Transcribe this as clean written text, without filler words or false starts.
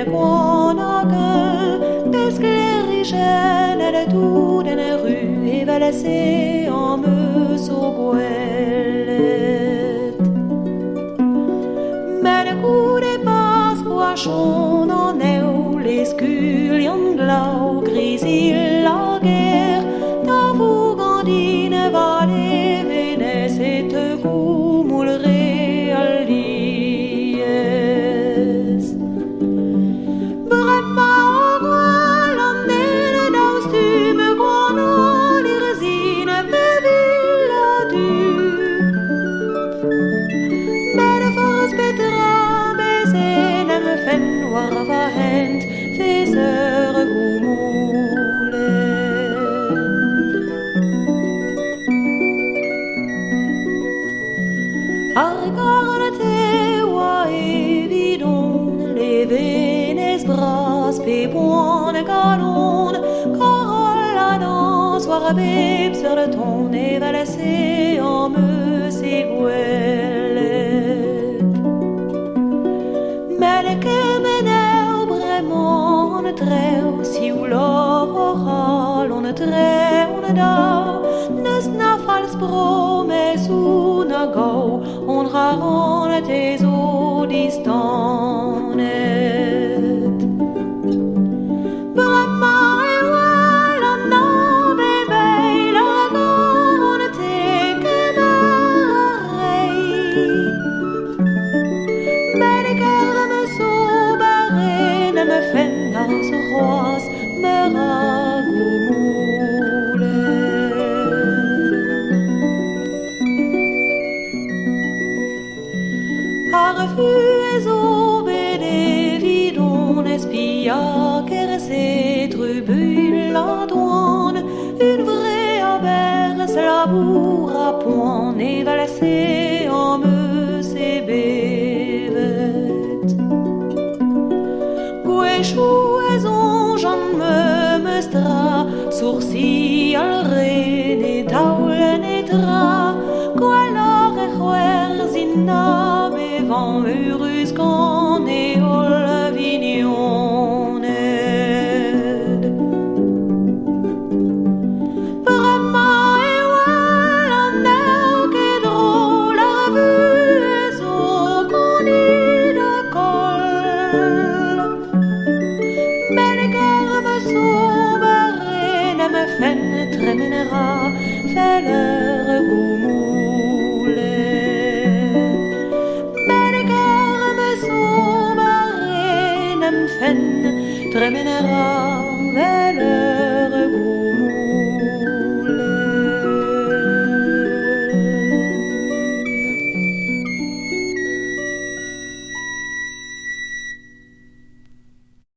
quonaque desclérigène de toute une rue et va laisser en me sauguelette. Mais le coup des pasquachon en eu les sculion glau grisil la guerre d'avu gandine vale Vénès et te goumoulerai à lies. Brema gualannene d'austume guano les resines bevilla du. Mais de force petra baiser ne me fait noir vahent faiseur goumoulen. Argarde wa evidon les Vénès bras pe buone galon car la danse war beb sur le ton et va laisser en me seguelet. Mais le que meneu vraiment on treu si ou l'oral on treu on da nes na fals promesse una go on rarone tes eaux distanet. Vraiment et voilà na bébé la on te que marreille. Mais les cœurs me saubarrent ne me fait dans ce roi me refuse au bébé vidon espia qu'elle tribule la douane une vraie aberce la bourre à point et va laisser en me ses bébêtes. Guéchouaison j'en me mestra sourcils al reine et taulen et drap qualor et huerzina van uruskan et olvinioned. Vraiment et voilà neu que drôle la vue et so qu'on y de col. Mais les cœurs me saubarrent ne me fenêtre menera fait leur goumoulet. Tremenera vers leur goût.